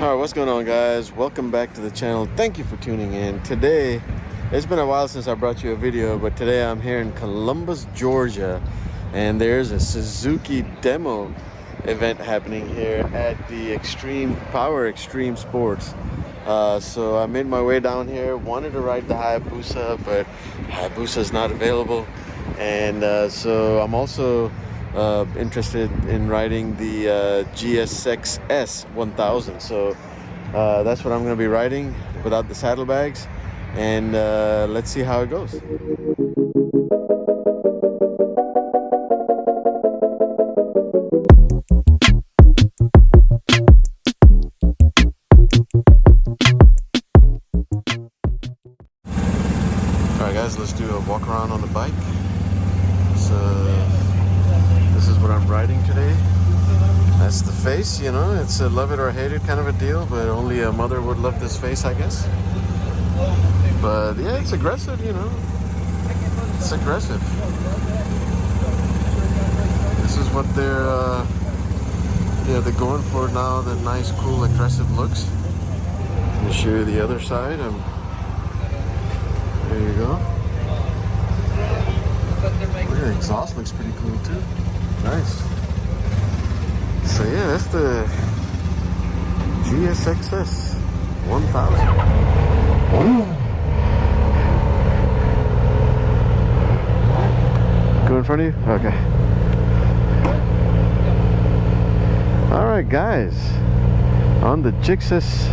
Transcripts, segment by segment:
Alright, what's going on, guys? Welcome back to the channel. Thank you for tuning in. Today, it's been a while since I brought you a video, but today I'm here in Columbus, Georgia, and there's a Suzuki demo event happening here at the Extreme Sports. So I made my way down here, wanted to ride the Hayabusa, but Hayabusa's not available. And so I'm also interested in riding the GSX-S 1000. So that's what I'm going to be riding without the saddlebags, and let's see how it goes. Alright guys, let's do a walk around on the bike. So this is what I'm riding today. That's the face, you know, it's a love it or hate it kind of a deal, but only a mother would love this face, I guess. But yeah, it's aggressive, you know. It's aggressive. This is what they're going for now, the nice, cool, aggressive looks. Let me show you the other side. There you go. The exhaust looks pretty cool too. Nice. So yeah, that's the GSX-S 1000. Go in front of you? Okay. Alright guys, on the GSX-S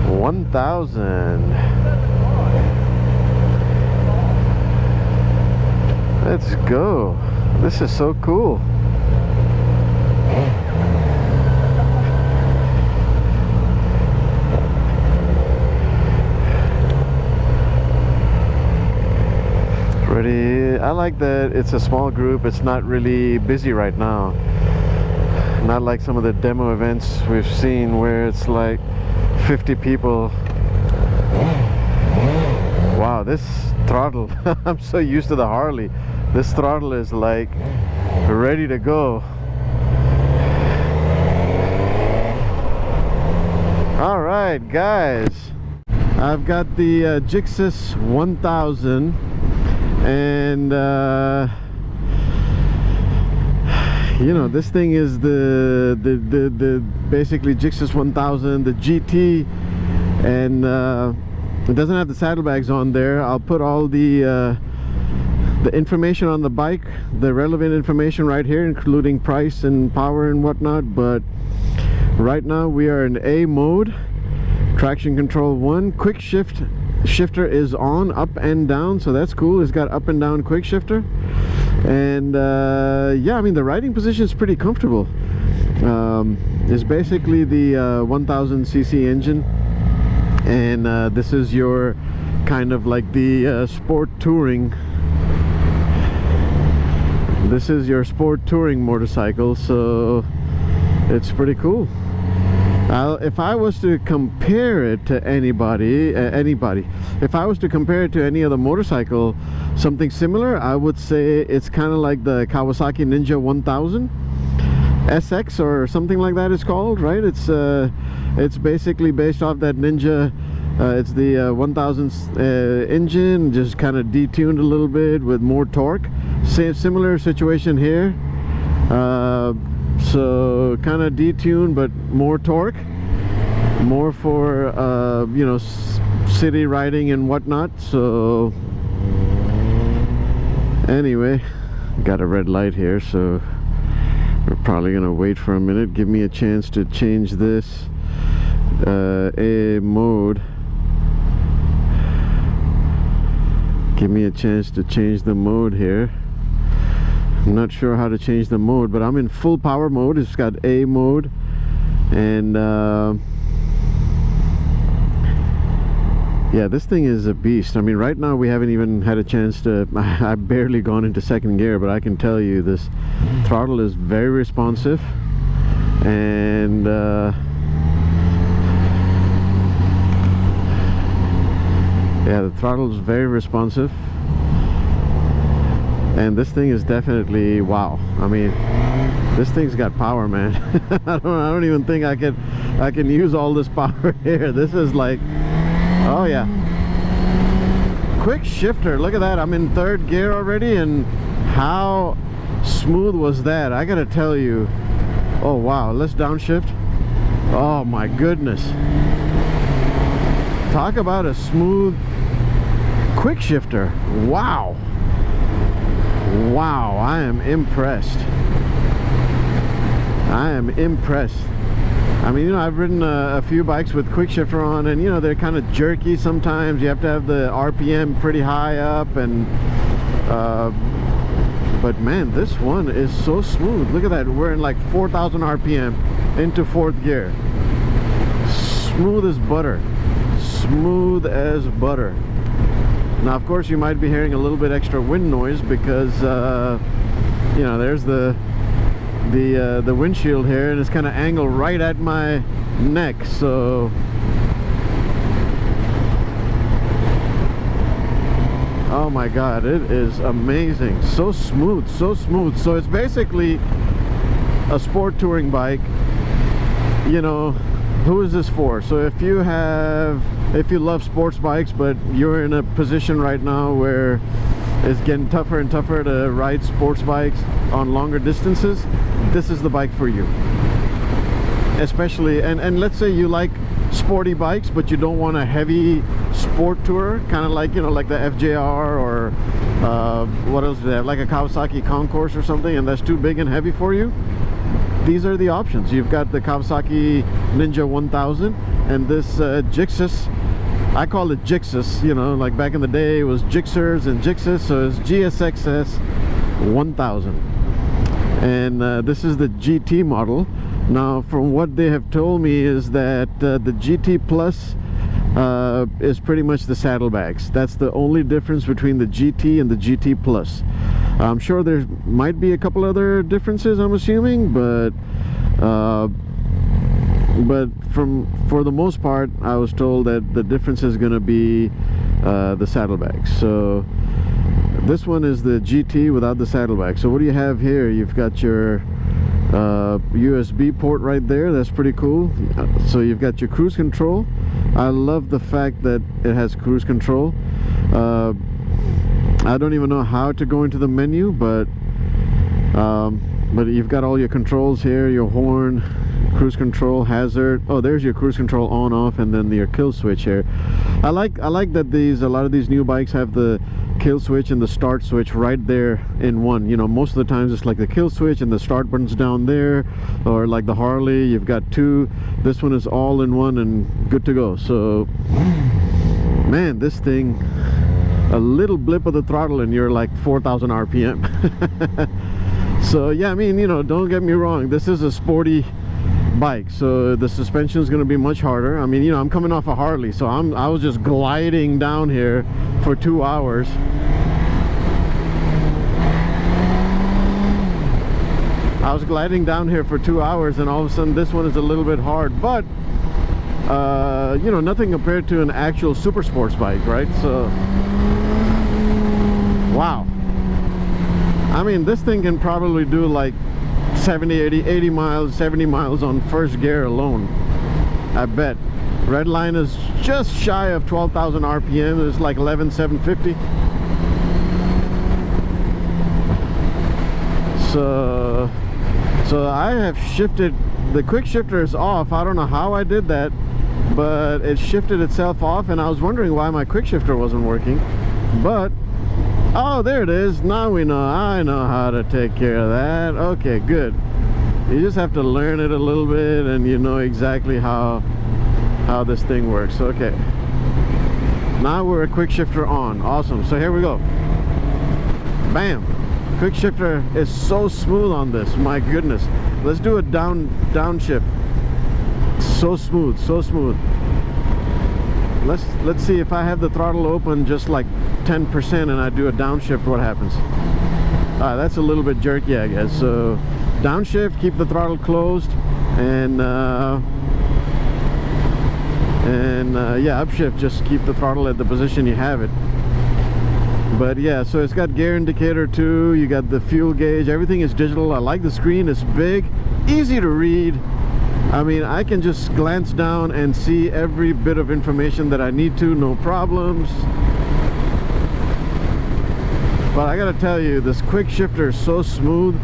1000. Let's go. This is so cool. Pretty. I like that it's a small group. It's not really busy right now. Not like some of the demo events we've seen where it's like 50 people. Wow, this throttle. I'm so used to the Harley. This throttle is like ready to go. All right, guys, I've got the GSX-S 1000, and you know, this thing is the basically GSX-S 1000, the GT, and it doesn't have the saddlebags on there. I'll put all the information on the bike, the relevant information right here, including price and power and whatnot. But right now we are in A mode, traction control 1. Quick shifter is on, up and down, so that's cool. It's got up and down quick shifter, and yeah, I mean, the riding position is pretty comfortable. It's basically the 1000cc engine, and this is your kind of like the sport touring. This is your sport touring motorcycle, so it's pretty cool. If I was to compare it to if I was to compare it to any other motorcycle, something similar, I would say it's kind of like the Kawasaki Ninja 1000 SX or something like that it's called, right? It's basically based off that Ninja. It's the 1000 engine, just kind of detuned a little bit with more torque. Similar situation here. So kind of detuned but more torque, more for you know, city riding and whatnot. So anyway, got a red light here, so we're probably gonna wait for a minute. Give me a chance to change this A mode. Give me a chance to change the mode here. I'm not sure how to change the mode, but I'm in full power mode. It's got A mode, and yeah, this thing is a beast. I mean, right now we haven't even had a chance to I've barely gone into second gear, but I can tell you this throttle is very responsive, and yeah, the throttle is very responsive. And this thing is definitely wow. I mean, this thing's got power, man. I don't even think I could I can use all this power here. This is like, oh yeah. Quick shifter, look at that. I'm in third gear already, and how smooth was that? I gotta tell you. Oh wow, let's downshift. Oh my goodness. Talk about a smooth quick shifter. Wow. Wow, I am impressed. I am impressed. I mean, you know, I've ridden a few bikes with quick shifter on, and you know, they're kind of jerky sometimes. You have to have the RPM pretty high up, and but man, this one is so smooth. Look at that. We're in like 4,000 RPM into fourth gear. Smooth as butter. Smooth as butter. Now of course you might be hearing a little bit extra wind noise because you know, there's the windshield here, and it's kind of angled right at my neck, so oh my god, it is amazing. So smooth, so smooth. So it's basically a sport touring bike. You know, who is this for? So if you love sports bikes, but you're in a position right now where it's getting tougher and tougher to ride sports bikes on longer distances, this is the bike for you. Especially, and let's say you like sporty bikes, but you don't want a heavy sport tourer, kind of like, you know, like the FJR, or what else do they have, like a Kawasaki Concourse or something, and that's too big and heavy for you. These are the options. You've got the Kawasaki Ninja 1000 and this GSX-S. I call it GSX-S, you know, like back in the day it was Gixxers and GSX-S, so it's GSX-S 1000. And this is the GT model. Now from what they have told me is that the GT Plus is pretty much the saddlebags. That's the only difference between the GT and the GT Plus. I'm sure there might be a couple other differences, I'm assuming, but for the most part, I was told that the difference is going to be the saddlebags. So this one is the GT without the saddlebag. So what do you have here? You've got your USB port right there. That's pretty cool. So you've got your cruise control. I love the fact that it has cruise control. I don't even know how to go into the menu, but you've got all your controls here, your horn, cruise control, hazard. Oh, there's your cruise control on off, and then your kill switch here. I like that a lot of these new bikes have the kill switch and the start switch right there in one. You know, most of the times it's like the kill switch and the start button's down there, or like the Harley, you've got two. This one is all in one and good to go. So man, this thing, a little blip of the throttle and you're like 4,000 RPM. So yeah, I mean, you know, don't get me wrong, this is a sporty bike, so the suspension is going to be much harder. I mean, you know, I'm coming off a Harley, so I was just gliding down here for 2 hours. I was gliding down here for 2 hours, and all of a sudden this one is a little bit hard, but you know, nothing compared to an actual super sports bike, right? So wow, I mean, this thing can probably do like 70, 80 miles, 70 miles on first gear alone, I bet. Red line is just shy of 12,000 RPM. It's like 11,750. So I have shifted. The quick shifter is off. I don't know how I did that, but it shifted itself off, and I was wondering why my quick shifter wasn't working. But oh, there it is. Now we know. I know how to take care of that. Okay, good. You just have to learn it a little bit, and you know exactly how this thing works. Okay, now we're a quick shifter on. Awesome. So here we go. Bam. Quick shifter is so smooth on this. My goodness. Let's do a downshift. So smooth, so smooth. Let's see if I have the throttle open just like 10% and I do a downshift, what happens. That's a little bit jerky, I guess. So downshift, keep the throttle closed, and yeah, upshift, just keep the throttle at the position you have it. But yeah, so it's got gear indicator too, you got the fuel gauge, everything is digital. I like the screen, it's big, easy to read. I mean, I can just glance down and see every bit of information that I need to, no problems. But I gotta tell you, this quick shifter is so smooth.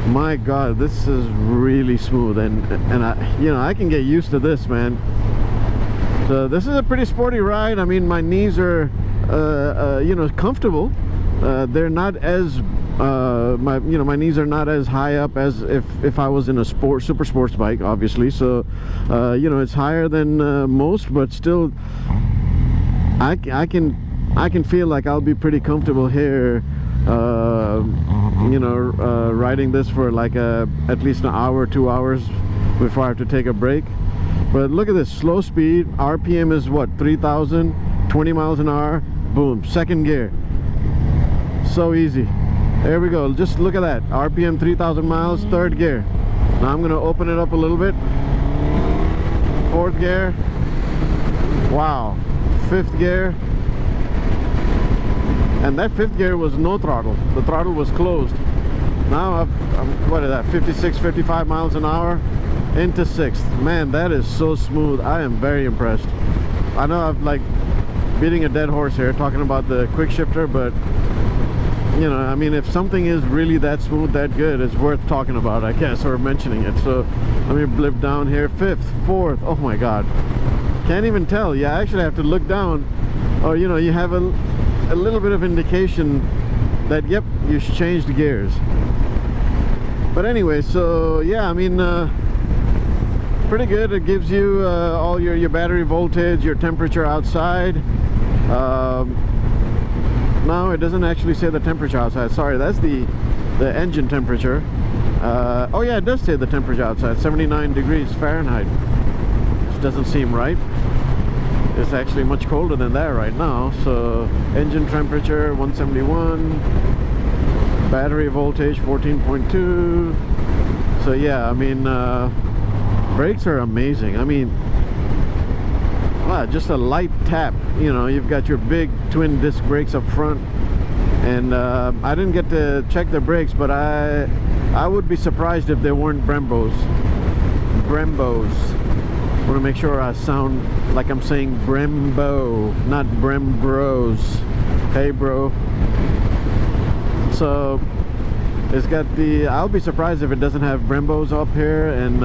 My God, this is really smooth, and I, you know, I can get used to this, man. So this is a pretty sporty ride. I mean, my knees are you know, comfortable. They're not as my knees are not as high up as if I was in a super sports bike, obviously. So you know, it's higher than most, but still I can feel like I'll be pretty comfortable here, you know, riding this for like at least an hour, 2 hours before I have to take a break. But look at this, slow speed, RPM is what, 3,000, 20 miles an hour, boom, second gear. So easy. There we go, just look at that, RPM 3,000 miles, third gear. Now I'm gonna open it up a little bit. Fourth gear, wow, fifth gear. And that fifth gear was no throttle, the throttle was closed. Now I'm what is that, 56, 55 miles an hour into sixth. Man, that is so smooth. I am very impressed. I know I'm like beating a dead horse here talking about the quick shifter, but you know, I mean, if something is really that smooth, that good, it's worth talking about, I guess, or mentioning it. So let me blip down here. Fifth, fourth, oh my God, can't even tell. You actually have to look down, or you know, you have a little bit of indication that yep, you changed the gears. But anyway, so yeah, I mean, pretty good. It gives you all your battery voltage, your temperature outside. No, it doesn't actually say the temperature outside. Sorry, that's the engine temperature. Oh yeah, it does say the temperature outside, 79 degrees Fahrenheit. Which doesn't seem right. It's actually much colder than that right now. So engine temperature 171, battery voltage 14.2. So yeah, I mean, brakes are amazing. I mean, wow, just a light tap, you know, you've got your big twin disc brakes up front. And I didn't get to check the brakes, but I would be surprised if they weren't Brembos. I want to make sure I sound like I'm saying Brembo, not Brembros. Hey bro. So it's got the, I'll be surprised if it doesn't have Brembos up here, and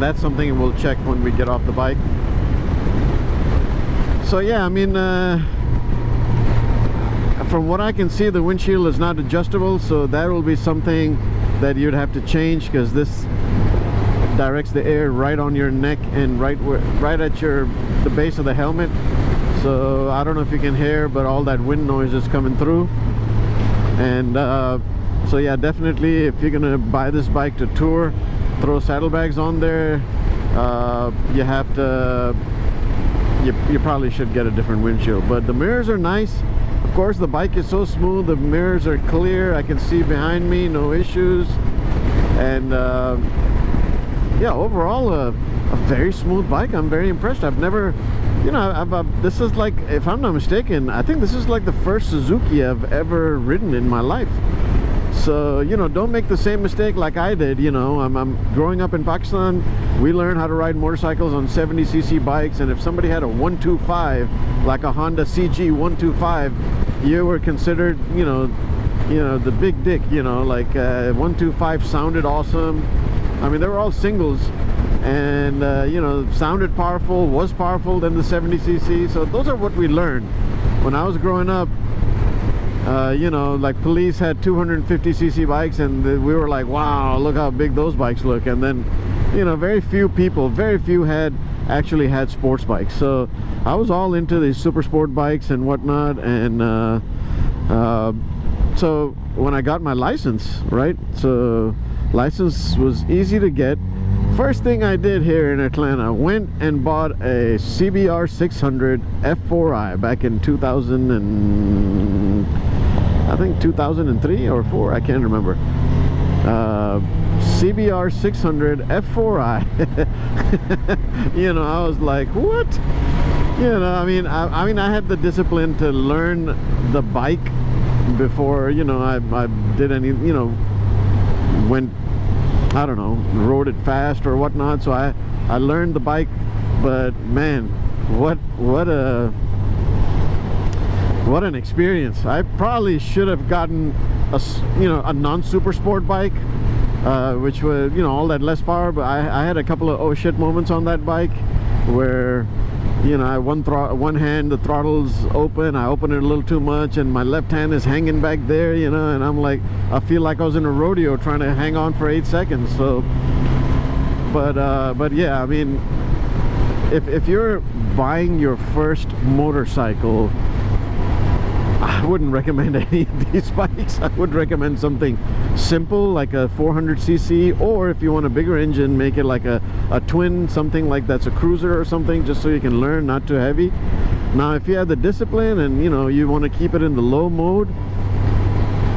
that's something we'll check when we get off the bike. So yeah, I mean, from what I can see, the windshield is not adjustable, so that will be something that you'd have to change, because this directs the air right on your neck and right at the base of the helmet. So I don't know if you can hear, but all that wind noise is coming through. And so yeah, definitely if you're gonna buy this bike to tour, throw saddlebags on there, you have to, you probably should get a different windshield. But the mirrors are nice. Of course, the bike is so smooth, the mirrors are clear, I can see behind me, no issues. And yeah, overall a very smooth bike. I'm very impressed. I've never, you know, this is like, if I'm not mistaken, I think this is like the first Suzuki I've ever ridden in my life. So, you know, don't make the same mistake like I did. You know, I'm growing up in Pakistan. We learned how to ride motorcycles on 70cc bikes, and if somebody had a 125, like a Honda CG 125, you were considered, you know, the big dick. You know, like 125 sounded awesome. I mean, they were all singles, and you know, sounded powerful, was powerful than the 70cc. So those are what we learned when I was growing up. You know, like police had 250cc bikes, and we were like, wow, look how big those bikes look. And then, you know, very few actually had sports bikes. So I was all into these super sport bikes and whatnot. And so when I got my license, right, so license was easy to get. First thing I did here in Atlanta, went and bought a CBR 600 F4i back in 2003 or 4, I can't remember. CBR 600 F4i. You know, I was like, what? You know, I mean, I had the discipline to learn the bike before, you know, I did any, you know, went I don't know, rode it fast or whatnot. So I learned the bike, but man, what an experience. I probably should have gotten a non-super sport bike, which was, all that less power. But I had a couple of oh shit moments on that bike where, one hand the throttle's open, I open it a little too much, and my left hand is hanging back there, and I'm like, I feel like I was in a rodeo trying to hang on for 8 seconds. So but yeah, I mean, if you're buying your first motorcycle, I wouldn't recommend any of these bikes. I would recommend something simple like a 400cc, or if you want a bigger engine, make it like a twin, something like that's a cruiser or something, just so you can learn, not too heavy. Now if you have the discipline and you want to keep it in the low mode,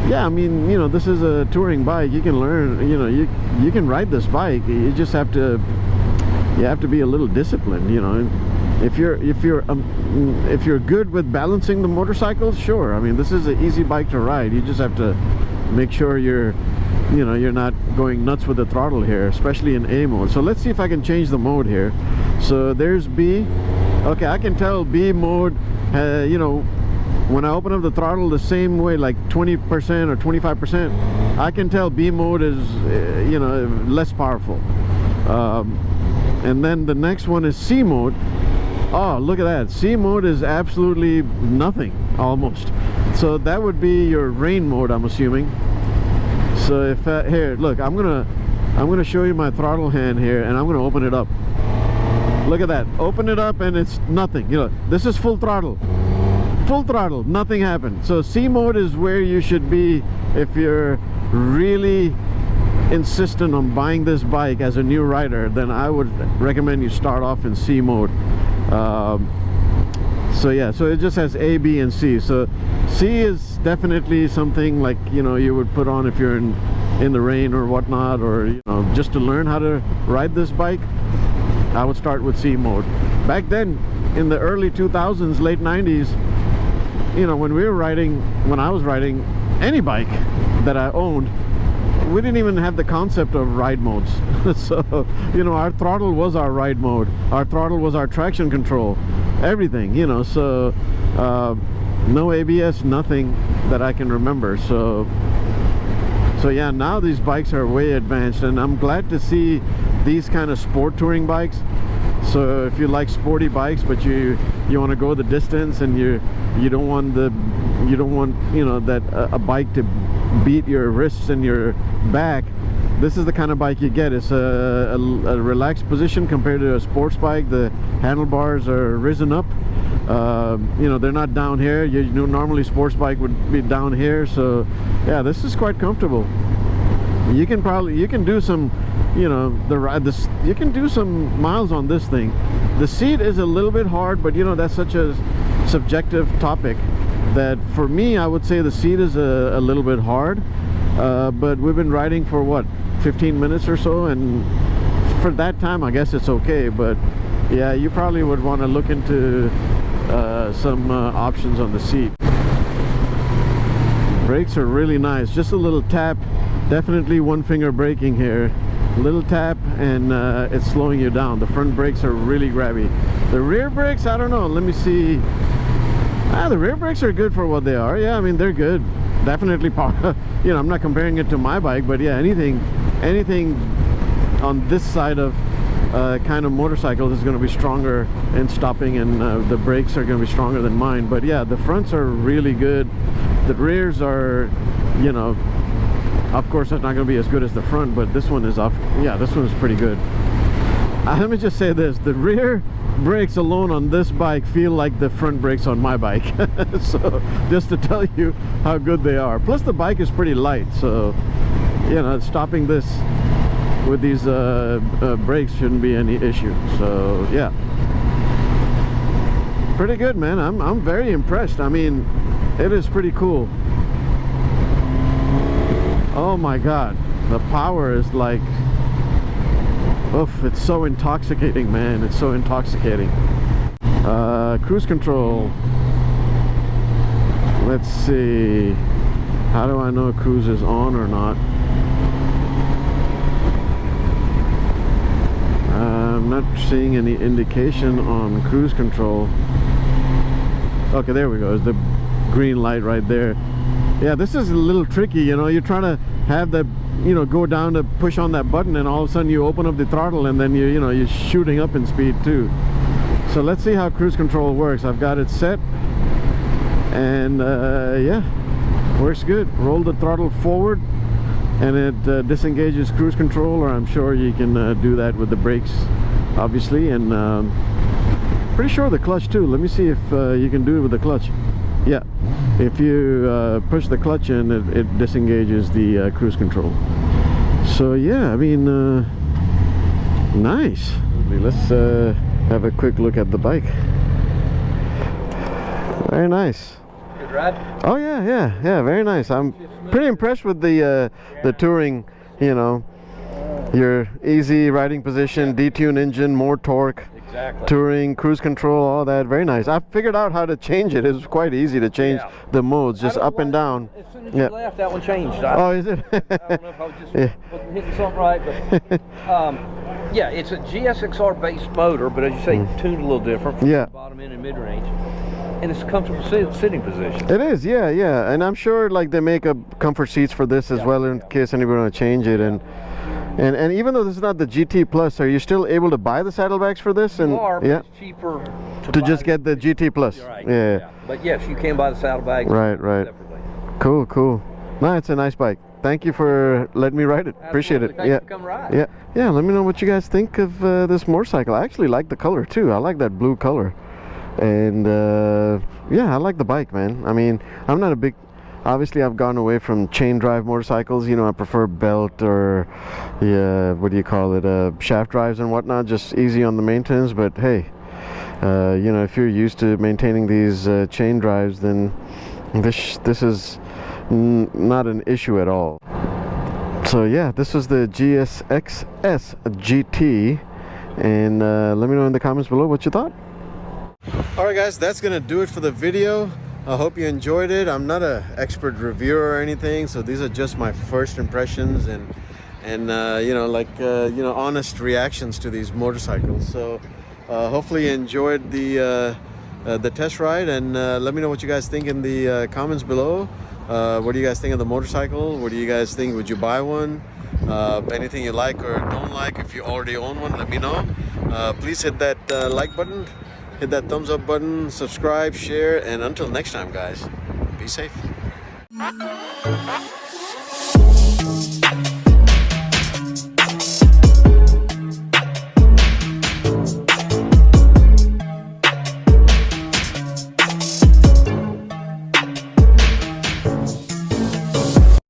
yeah, I mean, this is a touring bike. You can learn, you can ride this bike. You just have to be a little disciplined, If you're good with balancing the motorcycles, sure. I mean, this is an easy bike to ride. You just have to make sure you're not going nuts with the throttle here, especially in A mode. So let's see if I can change the mode here. So there's B. Okay, I can tell B mode, when I open up the throttle the same way, like 20% or 25%, I can tell B mode is, less powerful. And then the next one is C mode. Oh, look at that. C mode is absolutely nothing, almost. So that would be your rain mode, I'm assuming. So if here, look, I'm gonna show you my throttle hand here, and I'm gonna open it up. Look at that. Open it up and it's nothing. This is full throttle. Full throttle, nothing happened. So C mode is where you should be if you're really insistent on buying this bike as a new rider. Then I would recommend you start off in C mode. So yeah, so it just has A, B, and C. So C is definitely something like you would put on if you're in the rain or whatnot, or just to learn how to ride this bike. I would start with C mode. Back then, in the early 2000s, late 90s, when I was riding any bike that I owned, we didn't even have the concept of ride modes. So our throttle was our ride mode, our throttle was our traction control, everything, so no ABS, nothing that I can remember. So yeah, now these bikes are way advanced, and I'm glad to see these kind of sport touring bikes. So if you like sporty bikes, but you want to go the distance, and you don't want that a bike to beat your wrists and your back, this is the kind of bike you get. It's a relaxed position compared to a sports bike. The handlebars are risen up. They're not down here. Normally sports bike would be down here. So yeah, this is quite comfortable. You can do some, you can do some miles on this thing. The seat is a little bit hard, but that's such a subjective topic that for me, I would say the seat is a little bit hard. But we've been riding for what, 15 minutes or so, and for that time I guess it's okay. But yeah, you probably would want to look into some options on the seat. Brakes are really nice. Just a little tap, definitely one finger braking here. Little tap and it's slowing you down. The front brakes are really grabby. The rear brakes, I don't know, let me see. The rear brakes are good for what they are. Yeah, I mean, they're good. Definitely power. I'm not comparing it to my bike, but yeah, anything on this side of kind of motorcycles is going to be stronger in stopping, and the brakes are going to be stronger than mine. But yeah, the fronts are really good. The rears are, of course it's not going to be as good as the front, but this one is this one is pretty good. Let me just say this, the rear brakes alone on this bike feel like the front brakes on my bike. So just to tell you how good they are. Plus the bike is pretty light, so stopping this with these brakes shouldn't be any issue. So yeah, pretty good, man. I'm very impressed. I mean, it is pretty cool. Oh my god, the power is like, oof, it's so intoxicating, man. It's so intoxicating. Cruise control. Let's see, how do I know cruise is on or not? I'm not seeing any indication on cruise control. Okay, there we go. There's the green light right there. Yeah, this is a little tricky, you know. You're trying to have that, you know, go down to push on that button, and all of a sudden you open up the throttle, and then you know, you're shooting up in speed too. So let's see how cruise control works. I've got it set, and yeah, works good. Roll the throttle forward and it disengages cruise control, or I'm sure you can do that with the brakes, obviously, and pretty sure the clutch too. Let me see if you can do it with the clutch. Yeah, if you push the clutch in, it disengages the cruise control. So yeah, I mean, nice. Let's have a quick look at the bike. Very nice. Good ride? Oh yeah, very nice. I'm pretty impressed with the Touring, you know, your easy riding position, detune engine, more torque. Exactly. Touring, cruise control, all that, very nice. I figured out how to change it. It was quite easy to change the modes, just up and down. As soon as you left, that one changed. Oh, is it? I don't know if I was just wasn't hitting something right, but yeah, it's a GSX-R based motor, but as you say, tuned a little different from the bottom end and mid range, and it's a comfortable sitting position. It is, yeah, and I'm sure like they make comfort seats for this as well, in case anybody want to change it. And even though this is not the GT Plus, are you still able to buy the saddlebags for this? And you are, but it's cheaper to just get the GT Plus. Right. Yeah. But yes, you can buy the saddlebags. Right. Separately. Cool. No, it's a nice bike. Thank you for letting me ride it. Absolutely. Appreciate it. Thank you for coming ride. Yeah. Let me know what you guys think of this motorcycle. I actually like the color too. I like that blue color, and yeah, I like the bike, man. I mean, I'm not a big. Obviously, I've gone away from chain drive motorcycles. You know, I prefer belt or, what do you call it, shaft drives and whatnot, just easy on the maintenance. But hey, you know, if you're used to maintaining these chain drives, then this is not an issue at all. So yeah, this was the GSX-S GT, and let me know in the comments below what you thought. Alright guys, that's gonna do it for the video. I hope you enjoyed it. I'm not an expert reviewer or anything, so these are just my first impressions and you know, like you know, honest reactions to these motorcycles. So hopefully you enjoyed the test ride, and let me know what you guys think in the comments below. What do you guys think of the motorcycle? What do you guys think? Would you buy one? Anything you like or don't like? If you already own one, let me know. Please hit that like button. Hit that thumbs up button, subscribe, share, and until next time, guys, be safe.